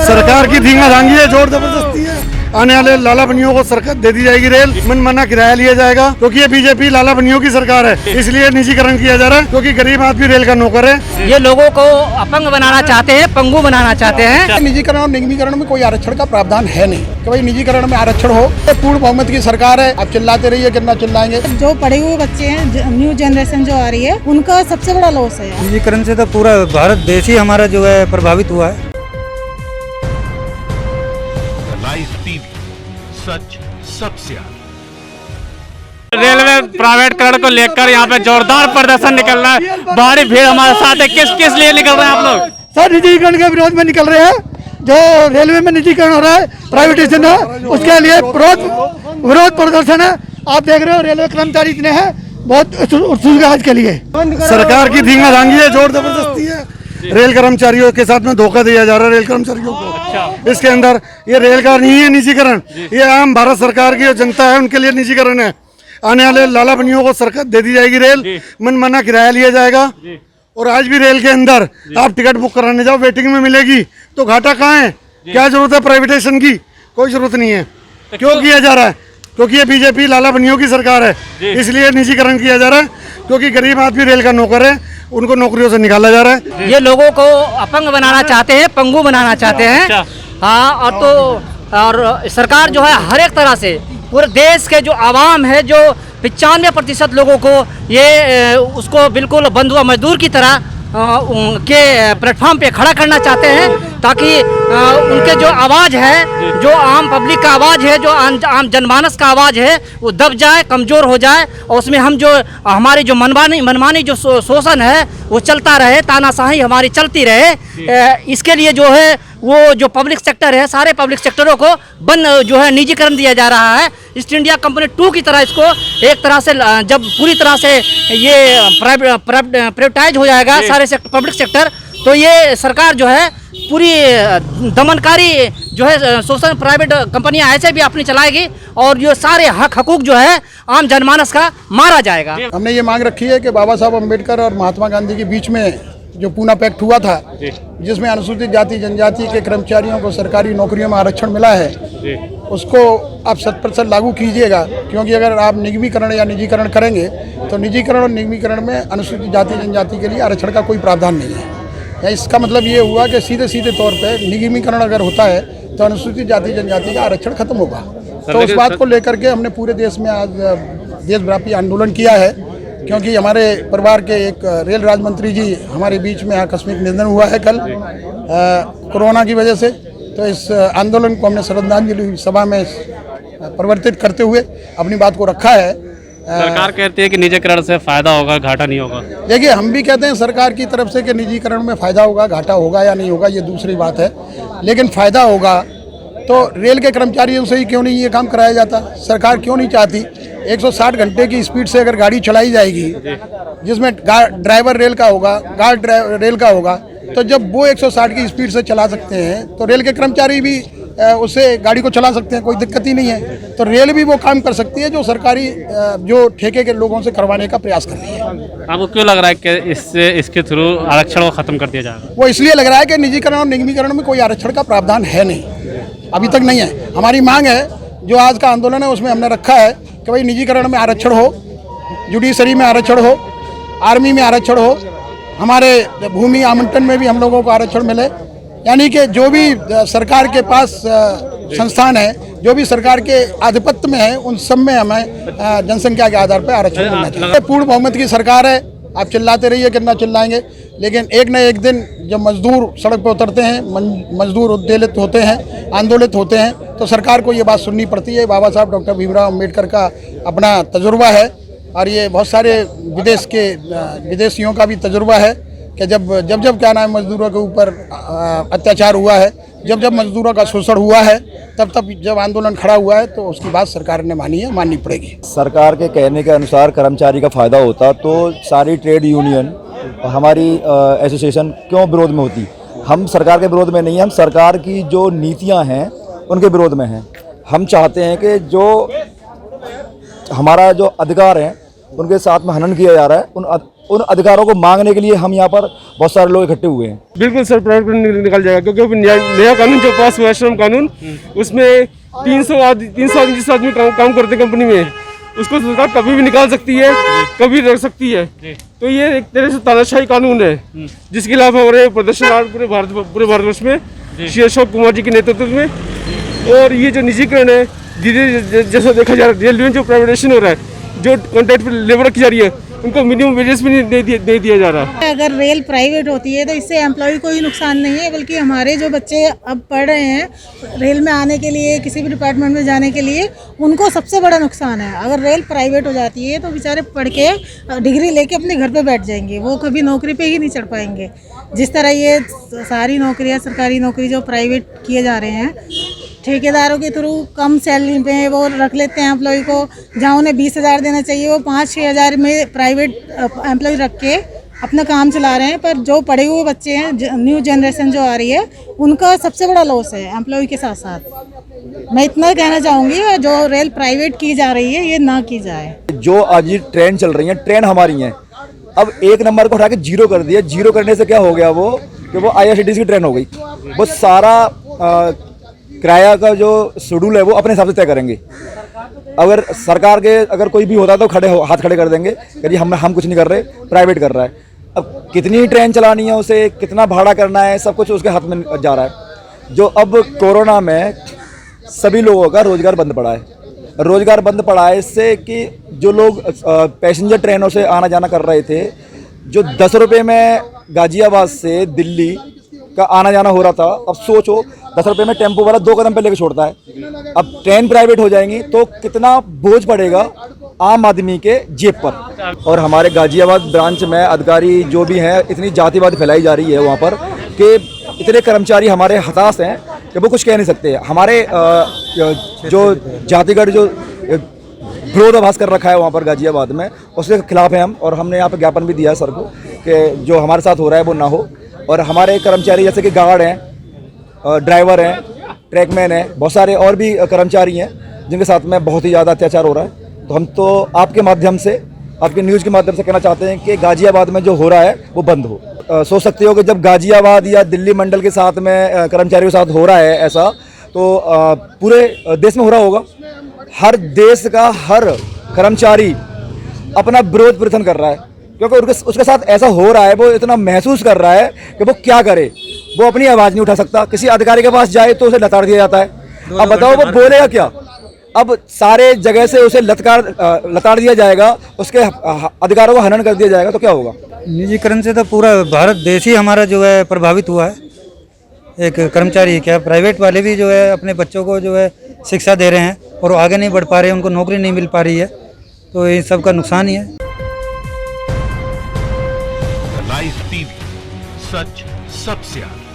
सरकार की धींगा धांगी है, जोर जबरदस्ती है। आने वाले लाला बनियों को सरकार दे दी जाएगी रेल, मनमाना किराया लिया जाएगा, क्योंकि ये बीजेपी लाला बनियों की सरकार है, इसलिए निजीकरण किया जा रहा है, क्योंकि गरीब आदमी रेल का नौकर है। ये लोगों को अपंग बनाना चाहते हैं, पंगु बनाना चाहते हैं। निजीकरण और निगमीकरण में कोई आरक्षण का प्रावधान है नहीं कि भाई निजीकरण में आरक्षण हो। पूर्ण बहुमत की सरकार है, आप चिल्लाते रहिए, कितना चिल्लाएंगे। जो पढ़े हुए बच्चे हैं, न्यू जनरेशन जो आ रही है, उनका सबसे बड़ा लॉस है। निजीकरण से तो पूरा भारत देश ही हमारा जो है प्रभावित हुआ है। लाइव टीवी, सच सबसे आगे। रेलवे प्राइवेटकरण को लेकर यहाँ पे जोरदार प्रदर्शन निकल रहा है। भारी भीड़ हमारे साथ है। किस लिए निकल रहे हैं आप लोग? सर, निजीकरण के विरोध में निकल रहे हैं। जो रेलवे में निजीकरण हो रहा है, प्राइवेटाइजेशन है, उसके लिए विरोध प्रदर्शन है। आप देख रहे हो रेलवे कर्मचारी इतने हैं, बहुत उत्सुक है आज के लिए। सरकार की धींगा धांगी है, जोर जबरदस्ती है। रेल कर्मचारियों के साथ में धोखा दिया जा रहा है रेल कर्मचारियों को। इसके अंदर ये रेल का नहीं है निजीकरण, ये आम भारत सरकार की जो जनता है उनके लिए निजीकरण है। आने वाले लाला बनियों को सरकार दे दी जाएगी रेल, मनमाना किराया लिया जाएगा। और आज भी रेल के अंदर आप टिकट बुक कराने जाओ, वेटिंग में मिलेगी, तो घाटा कहाँ है? क्या जरूरत है प्राइवेटाइजेशन की? कोई जरूरत नहीं है। क्यों किया जा रहा है? क्योंकि ये बीजेपी लाला बनियों की सरकार है, इसलिए निजीकरण किया जा रहा है, क्योंकि गरीब आदमी रेल का नौकर है, उनको नौकरियों से निकाला जा रहा है। ये लोगों को अपंग बनाना चाहते हैं, पंगु बनाना चाहते हैं। हाँ, और सरकार जो है हर एक तरह से पूरे देश के जो आवाम है, जो 95% लोगों को ये उसको बिल्कुल बंधुआ मजदूर की तरह के प्लेटफॉर्म पे खड़ा करना चाहते हैं, ताकि उनके जो आवाज़ है, जो आम पब्लिक का आवाज़ है, जो आम जनमानस का आवाज़ है, वो दब जाए, कमज़ोर हो जाए। और उसमें हम जो हमारी जो मनमानी जो शोषण है वो चलता रहे, तानाशाही हमारी चलती रहे। इसके लिए जो है वो जो पब्लिक सेक्टर है, सारे पब्लिक सेक्टरों को जो है निजीकरण दिया जा रहा है। ईस्ट इंडिया कंपनी 2 की तरह इसको एक तरह से जब पूरी तरह से ये प्राइवेटाइज हो जाएगा सारे पब्लिक सेक्टर, तो ये सरकार जो है पूरी दमनकारी जो है शोषण प्राइवेट कंपनियां ऐसे भी अपनी चलाएगी, और ये सारे हकूक जो है आम जनमानस का मारा जाएगा। हमने ये मांग रखी है कि बाबा साहब अम्बेडकर और महात्मा गांधी के बीच में जो पूना पैक्ट हुआ था, जिसमें अनुसूचित जाति जनजाति के कर्मचारियों को सरकारी नौकरियों में आरक्षण मिला है, उसको आप 100% लागू कीजिएगा। क्योंकि अगर आप निगमीकरण या निजीकरण करेंगे तो निजीकरण और निगमीकरण में अनुसूचित जाति जनजाति के लिए आरक्षण का कोई प्रावधान नहीं है। या इसका मतलब ये हुआ कि सीधे तौर पे निगमीकरण अगर होता है तो अनुसूचित जाति जनजाति का आरक्षण खत्म होगा। तो उस बात को लेकर के हमने पूरे देश में आज देशव्यापी आंदोलन किया है, क्योंकि हमारे परिवार के एक रेल राज्य मंत्री जी हमारे बीच में आकस्मिक निधन हुआ है कल कोरोना की वजह से। तो इस आंदोलन को हमने श्रद्धांजलि सभा में परिवर्तित करते हुए अपनी बात को रखा है। सरकार कहती है कि निजीकरण से फायदा होगा, घाटा नहीं होगा। देखिए, हम भी कहते हैं सरकार की तरफ से कि निजीकरण में फायदा होगा, घाटा होगा या नहीं होगा ये दूसरी बात है, लेकिन फायदा होगा तो रेल के कर्मचारियों से ही क्यों नहीं ये काम कराया जाता? सरकार क्यों नहीं चाहती 160 घंटे की स्पीड से अगर गाड़ी चलाई जाएगी, जिसमें ड्राइवर रेल का होगा, गार्ड रेल का होगा, तो जब वो 160 की स्पीड से चला सकते हैं तो रेल के कर्मचारी भी उससे गाड़ी को चला सकते हैं, कोई दिक्कत ही नहीं है। तो रेल भी वो काम कर सकती है जो सरकारी जो ठेके के लोगों से करवाने का प्रयास कर रही है। आपको क्यों लग रहा है कि इसके थ्रू आरक्षण को खत्म कर दिया जाएगा? वो इसलिए लग रहा है कि निजीकरण और निगमीकरण में कोई आरक्षण का प्रावधान है नहीं, अभी तक नहीं है। हमारी मांग है, जो आज का आंदोलन है उसमें हमने रखा है कि भाई निजीकरण में आरक्षण हो, जुडिशरी में आरक्षण हो, आर्मी में आरक्षण हो, हमारे भूमि आवंटन में भी हम लोगों को आरक्षण मिले। यानी कि जो भी सरकार के पास संस्थान है, जो भी सरकार के आधिपत्य में है, उन सब में हमें जनसंख्या के आधार पर आरक्षण मिलना चाहिए। पूर्ण बहुमत की सरकार है, आप चिल्लाते रहिए, कितना चिल्लाएंगे, लेकिन एक न एक दिन जब मजदूर सड़क पर उतरते हैं, मजदूर उद्वेलित होते हैं, आंदोलित होते हैं, तो सरकार को ये बात सुननी पड़ती है। बाबा साहब डॉक्टर भीमराव अम्बेडकर का अपना तजुर्बा है, और ये बहुत सारे विदेशियों का भी तजुर्बा है कि जब क्या नाम मजदूरों के ऊपर अत्याचार हुआ है, जब मजदूरों का शोषण हुआ है, तब जब आंदोलन खड़ा हुआ है, तो उसकी बात सरकार ने मानी है, माननी पड़ेगी। सरकार के कहने के अनुसार कर्मचारी का फायदा होता तो सारी ट्रेड यूनियन, हमारी एसोसिएशन क्यों विरोध में होती? हम सरकार के विरोध में नहीं हैं, हम सरकार की जो नीतियां हैं उनके विरोध में हैं। हम चाहते हैं कि जो हमारा जो अधिकार है उनके साथ में हनन किया जा रहा है, उन उन अधिकारों को मांगने के लिए हम यहाँ पर बहुत सारे लोग इकट्ठे हुए हैं। बिल्कुल सर, प्राइवेट निकल जाएगा क्योंकि अभी नया कानून जो पास हुआ है, श्रम कानून, उसमें 300 आदमी जिस आदमी काम करते हैं कंपनी में, उसको सरकार कभी भी निकाल सकती है, कभी रख सकती है। तो ये एक तरह से तानाशाही कानून है, जिसके खिलाफ हमारे प्रदर्शन पूरे भारतवर्ष में श्री अशोक कुमार जी के नेतृत्व में। और ये जो निजीकरण है, धीरे जैसा देखा जा रहा है, रेलवे में जो प्राइवेटाइजेशन हो रहा है, जो कॉन्ट्रैक्ट पर लेबर रखी जा रही है, उनको मिनिमम वेजेस भी नहीं दिया जा रहा है। अगर रेल प्राइवेट होती है तो इससे एम्प्लॉय को ही नुकसान नहीं है, बल्कि हमारे जो बच्चे अब पढ़ रहे हैं रेल में आने के लिए, किसी भी डिपार्टमेंट में जाने के लिए, उनको सबसे बड़ा नुकसान है। अगर रेल प्राइवेट हो जाती है तो बेचारे पढ़ के डिग्री लेके अपने घर पे बैठ जाएंगे, वो कभी नौकरी पे ही नहीं चढ़ पाएंगे। जिस तरह ये सारी नौकरियां, सरकारी नौकरी जो प्राइवेट किए जा रहे हैं, ठेकेदारों के थ्रू कम सैलरी पे वो रख लेते हैं एम्प्लॉय को, जहाँ उन्हें 20,000 देना चाहिए वो 5-6 हज़ार में प्राइवेट एम्प्लॉय रख के अपना काम चला रहे हैं। पर जो पढ़े हुए बच्चे हैं, न्यू जनरेशन जो आ रही है, उनका सबसे बड़ा लॉस है एम्प्लॉय के साथ साथ। मैं इतना कहना चाहूँगी, जो रेल प्राइवेट की जा रही है ये ना की जाए। जो आज ये ट्रेन चल रही है, ट्रेन हमारी है, अब 1 नंबर को उठा के 0 कर दिया। 0 करने से क्या हो गया वो कि वो IRCTC की ट्रेन हो गई। वो सारा किराया का जो शेड्यूल है वो अपने हिसाब से तय करेंगे। अगर सरकार के अगर कोई भी होता तो हाथ खड़े कर देंगे कि हम कुछ नहीं कर रहे, प्राइवेट कर रहा है। अब कितनी ट्रेन चलानी है, उसे कितना भाड़ा करना है, सब कुछ उसके हाथ में जा रहा है। जो अब कोरोना में सभी लोगों का रोजगार बंद पड़ा है। रोजगार बंद पड़ा है इससे कि जो लोग पैसेंजर ट्रेनों से आना जाना कर रहे थे, जो 10 रुपये में गाजियाबाद से दिल्ली का आना जाना हो रहा था, अब सोचो 10 रुपये में टेम्पो वाला 2 कदम पे लेके छोड़ता है। अब ट्रेन प्राइवेट हो जाएंगी तो कितना बोझ पड़ेगा आम आदमी के जेब पर। और हमारे गाजियाबाद ब्रांच में अधिकारी जो भी हैं, इतनी जातिवाद फैलाई जा रही है वहाँ पर कि इतने कर्मचारी हमारे हताश हैं कि वो कुछ कह नहीं सकते। हमारे जो जातिगत जो विरोधाभास कर रखा है वहाँ पर गाजियाबाद में, उसके खिलाफ है हम। और हमने यहाँ पर ज्ञापन भी दिया है सर को कि जो हमारे साथ हो रहा है वो ना हो। और हमारे कर्मचारी जैसे कि गार्ड हैं, ड्राइवर हैं, ट्रैकमैन हैं, बहुत सारे और भी कर्मचारी हैं जिनके साथ में बहुत ही ज़्यादा अत्याचार हो रहा है। तो हम तो आपके माध्यम से, आपके न्यूज़ के माध्यम से कहना चाहते हैं कि गाजियाबाद में जो हो रहा है वो बंद हो। सोच सकते हो कि जब गाजियाबाद या दिल्ली मंडल के साथ में कर्मचारियों के साथ हो रहा है ऐसा, तो पूरे देश में हो रहा होगा। हर देश का हर कर्मचारी अपना विरोध प्रदर्शन कर रहा है, क्योंकि उसके साथ ऐसा हो रहा है। वो इतना महसूस कर रहा है कि वो क्या करे, वो अपनी आवाज़ नहीं उठा सकता। किसी अधिकारी के पास जाए तो उसे लताड़ दिया जाता है। अब बताओ वो बोलेगा क्या? अब सारे जगह से उसे लताड़ दिया जाएगा, उसके अधिकारों को हनन कर दिया जाएगा, तो क्या होगा? निजीकरण से तो पूरा भारत देश ही हमारा जो है प्रभावित हुआ है। एक कर्मचारी क्या, प्राइवेट वाले भी जो है अपने बच्चों को जो है शिक्षा दे रहे हैं और आगे नहीं बढ़ पा रहे हैं, उनको नौकरी नहीं मिल पा रही है, तो इन सब का नुकसान ही है। लाइव टीवी, सच सबसे आगे।